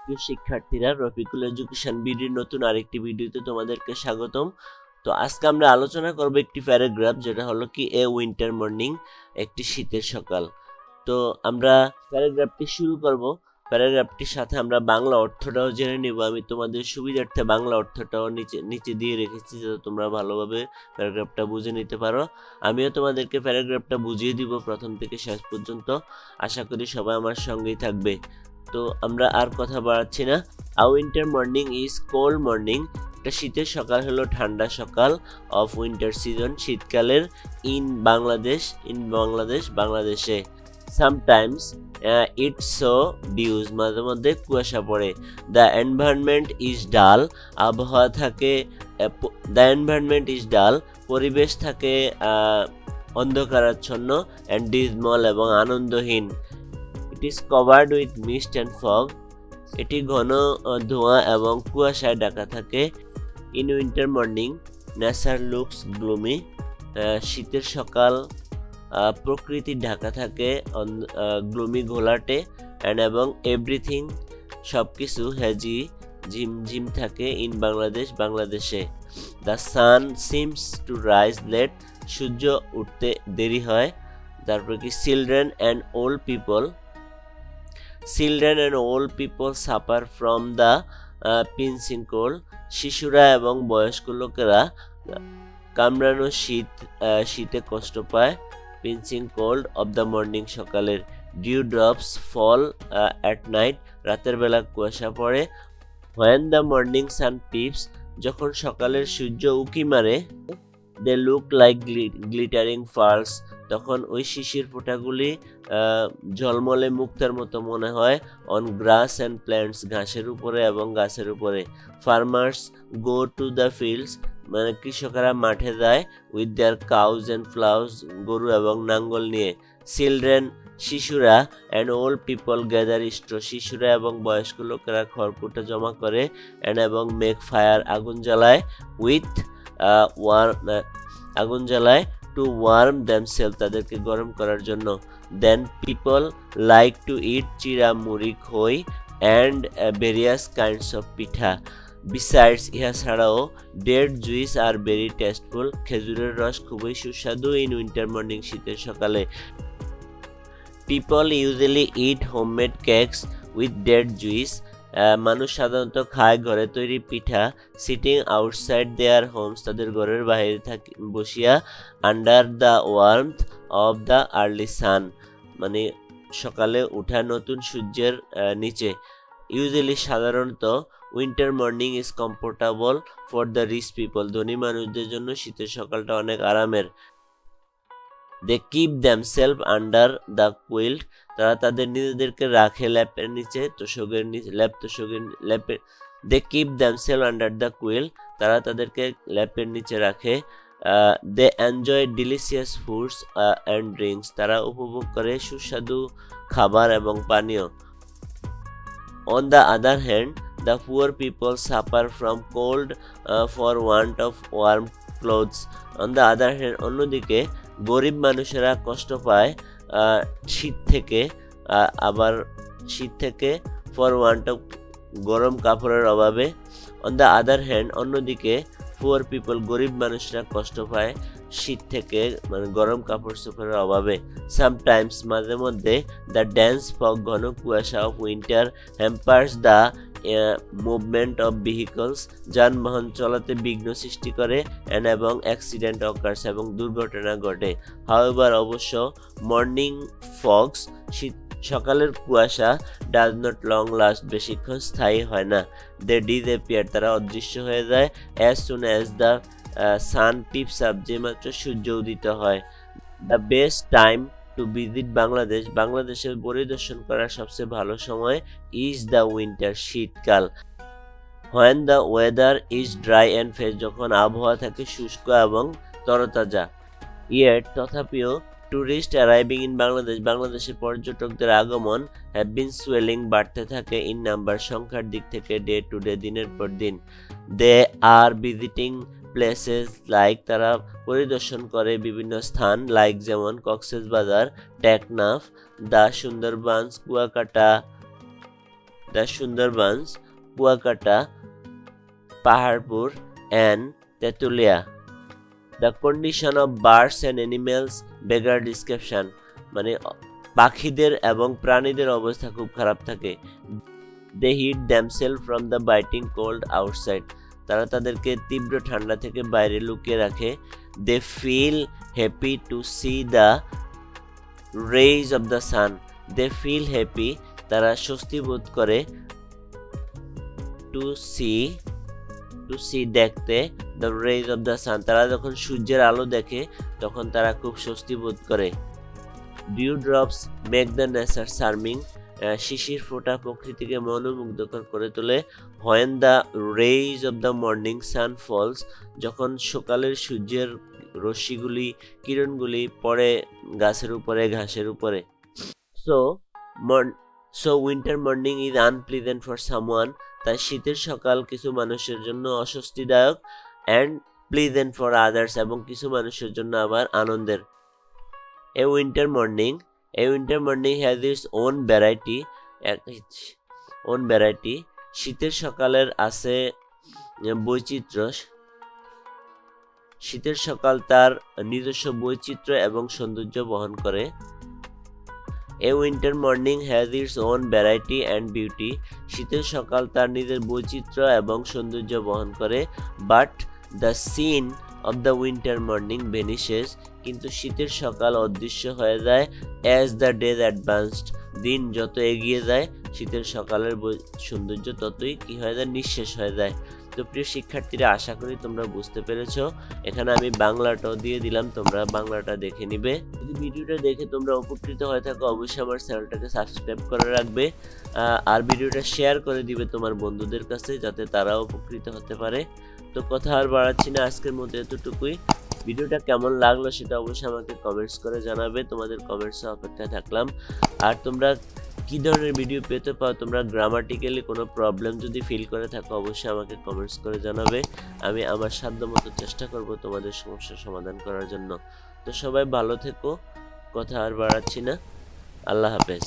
প্রিয় শিক্ষার্থীরা, রফিকুল এডুকেশন বিডির নতুন আরেকটি ভিডিওতে তোমাদেরকে স্বাগতম। তো আজকে আমরা আলোচনা করব একটি প্যারাগ্রাফ, যেটা হলো কি এ উইন্টার মর্নিং, একটি শীতের সকাল। তো আমরা প্যারাগ্রাফটি শুরু করব। প্যারাগ্রাফটির সাথে আমরা বাংলা অর্থটাও জেনে নিব। আমি তোমাদের সুবিধার্থে বাংলা অর্থটাও নিচে দিয়ে রেখেছি, যাতে তোমরা ভালোভাবে প্যারাগ্রাফটা বুঝে নিতে পারো। আমিও তোমাদেরকে প্যারাগ্রাফটা বুঝিয়ে দিব প্রথম থেকে শেষ পর্যন্ত। আশা করি সবাই আমার সঙ্গেই থাকবে। তো আমরা আর কথা বাড়াচ্ছি না। A winter morning is cold morning. একটা শীতের সকাল হলো ঠান্ডা সকাল। অফ উইন্টার সিজন, শীতকালের। বাংলাদেশে। সামটাইমস ইট সো ডিউজ, মাঝে মধ্যে কুয়াশা পড়ে। দ্য এনভায়রনমেন্ট ইজ ডাল, আবহাওয়া থাকে। দ্য এনভায়রনমেন্ট ইজ ডাল, পরিবেশ থাকে অন্ধকারাচ্ছন্ন। অ্যান্ড ডিজমল, এবং আনন্দহীন। It is covered with mist and fog, এটি ঘন ধোঁয়া এবং কুয়াশায় ঢাকা থাকে। In winter morning nature looks gloomy, শীতের সকাল প্রকৃতি ঢাকা থাকে গ্লুমি ঘোলাটে। অ্যান্ড এবং এভরিথিং, সব কিছু হ্যাজি ঝিমঝিম থাকে। ইন বাংলাদেশে। The sun seems to rise late, সূর্য উঠতে দেরি হয়। তারপর কি children and old people suffer from the pinching cold, শিশুরা এবং বয়স্ক লোকেরা কামড়ানো শীতে কষ্ট পায়। Pinching cold of the morning, সকালের। Dew drops fall at night, রাতের বেলা কুয়াশা পড়ে। When the morning sun peeps, যখন সকালের সূর্য উঁকি মারে। They look like glittering pearls, তখন ওই শিশির ফোঁটাগুলি ঝলমলে মুক্তার মতো মনে হয়। অন গ্রাস অ্যান্ড প্ল্যান্টস, ঘাসের উপরে এবং গাছের উপরে। Farmers go to the fields, মানে কৃষকরা মাঠে যায়। উইথ দেয়ার কাউজ অ্যান্ড প্লাউজ, গরু এবং নাঙ্গল নিয়ে। চিলড্রেন, শিশুরা। And old people gather straw, শিশুরা এবং বয়স্ক লোকেরা খড়কুটা জমা করে। অ্যান্ড এবং মেক ফায়ার, আগুন জ্বালায়। উইথ আগুন জ্বালায়। টু ওয়ার্ম দ্যামসেলফ, তাদেরকে গরম করার জন্য। Then people like to eat, chira, muri, khoi. And various kinds of pitha. Besides, ইহা ছাড়াও। Date juice are very tasteful, খেজুরের রস খুবই সুস্বাদু। ইন উইন্টার মর্নিং, শীতের সকালে। People usually eat homemade cakes with date juice, মানুষ সাধারণত খায় ঘরে তৈরি পিঠা। সিটিং আউটসাইড দেয়ার হোমস, তাদের ঘরের বাইরে বসিয়া। Under the warmth of the early sun, মানে সকালে ওঠা নতুন সূর্যের নিচে। ইউজুয়ালি, সাধারণত। Winter morning is comfortable for the rich people, ধনী মানুষদের জন্য শীতের সকালটা অনেক আরামের। They keep themselves under the quilt, তারা তাদের নিজেদেরকে রাখে ল্যাপের নিচে, they keep themselves under the quilt, তারা তাদেরকে ল্যাপের নিচে রাখে। They enjoy delicious foods and drinks, তারা উপভোগ করে সুস্বাদু খাবার এবং পানীয়। On the other hand the poor people suffer from cold for want of warm clothes. On the other hand, অন্যদিকে গরিব মানুষেরা কষ্ট পায় শীত থেকে ফর ওয়ান্ট অফ, গরম কাপড়ের অভাবে। অন দ্য আদার হ্যান্ড, অন্যদিকে পুয়ার পিপল, গরিব মানুষরা কষ্ট পায় শীত থেকে, মানে গরম কাপড় চোপড়ের অভাবে। সামটাইমস, মাঝে মধ্যে। দ্য ডেন্স ফগ, ঘন কুয়াশা of winter hampers the movement of vehicles, যানবাহন চলাতে বিঘ্ন সৃষ্টি করে। অ্যান্ড এবং অ্যাক্সিডেন্ট অকার্স, এবং দুর্ঘটনা ঘটে। হাউএভার, অবশ্য। মর্নিং ফগস, সকালের কুয়াশা। ডাজ নট লং লাস্ট, বেশিক্ষণ স্থায়ী হয় না। দে ডিসঅ্যাপিয়ার, তারা অদৃশ্য হয়ে যায়। As soon as the sun pips up, যে মাত্র সূর্য উদিত হয়। The best time to visit বাংলাদেশের পরিদর্শন করার সবচেয়ে ভালো সময়। ইজ দ্য উইন্টার, শীতকাল। When the weather is dry and fresh, যখন আবহাওয়া থাকে শুষ্ক এবং তরতাজা। ইয়েট, তথাপিও। ট্যুরিস্ট অ্যারাইভিং ইন বাংলাদেশে পর্যটকদের আগমন। হ্যাভ বিন সুয়েলিং, বাড়তে থাকে। ইন নাম্বার, সংখ্যার দিক থেকে। ডে টু ডে, দিনের পর দিন। They are visiting places like, তারা পরিদর্শন করে বিভিন্ন স্থান। লাইক, যেমন Cox's Bazar, Teknaf, the Sundarbans, Kuakata, the Sundarbans, Kuakata, Paharpur and Tetulia. The condition of birds and animals beggar description, মানে পাখিদের এবং প্রাণীদের অবস্থা খুব খারাপ থাকে। They hide themselves from the biting cold outside, তারা তাদেরকে তীব্র ঠান্ডা থেকে বাইরে লুকিয়ে রাখে। They feel happy to see the rays of the sun, they feel happy, তারা স্বস্তি বোধ করে, টু সি দেখতে, দ্য রেইজ অফ দ্য সান, তারা যখন সূর্যের আলো দেখে তখন তারা খুব স্বস্তি বোধ করে। Dew drops make the nature charming, শিশির ফোঁটা প্রকৃতিকে মনোমুগ্ধকর করে তোলে। When the rays of the morning sun falls, যখন সকালের সূর্যের রশ্মিগুলি কিরণগুলি পড়ে গাছের উপরে ঘাসের উপরে। So winter morning is unpleasant for someone, তাই শীতের সকাল কিছু মানুষের জন্য অস্বস্তিদায়ক, অ্যান্ড প্লিজেন্ট ফর আদার্স, এবং কিছু মানুষের জন্য আবার আনন্দের। এ winter morning has its own variety, শীতের সকালের আছে বৈচিত্র্য, শীতের সকাল তার নিজস্ব বৈচিত্র্য এবং সৌন্দর্য বহন করে। A winter morning has its own variety and beauty, শীতের সকাল তার নিজের বৈচিত্র্য এবং সৌন্দর্য বহন করে। But the scene of the winter morning vanishes, কিন্তু শীতের সকাল অদৃশ্য হয়ে যায়। অ্যাজ দ্য ডেজ অ্যাডভান্সড, দিন যত এগিয়ে যায় শীতের সকালের সৌন্দর্য ততই কি হয়ে যায়, নিঃশেষ হয়ে যায়। তো প্রিয় শিক্ষার্থীরা, আশা করি তোমরা বুঝতে পেরেছো। এখানে আমি বাংলাটাও দিয়ে দিলাম, তোমরা বাংলাটা দেখে নিবে। যদি ভিডিওটা দেখে তোমরা উপকৃত হয়ে থাকো অবশ্যই আমার চ্যানেলটাকে সাবস্ক্রাইব করে রাখবে, আর ভিডিওটা শেয়ার করে দিবে তোমার বন্ধুদের কাছে যাতে তারাও উপকৃত হতে পারে। তো কথা আর বাড়াচ্ছি না, আজকের মতো এতটুকুই। ভিডিওটা কেমন লাগলো সেটা অবশ্যই আমাকে কমেন্টস করে জানাবে, তোমাদের কমেন্টসে অপেক্ষায় থাকলাম। আর তোমরা কি ধরনের ভিডিও পেতে পাও, তোমরা গ্রামাটিক্যালি কোনো প্রবলেম যদি ফিল করে থাকো অবশ্যই আমাকে কমেন্টস করে জানাবে। আমি আমার সাধ্যমতো চেষ্টা করব তোমাদের সমস্যার সমাধান করার জন্য। তো সবাই ভালো থেকো, কথা আর বাড়াচ্ছি না, আল্লাহ হাফেজ।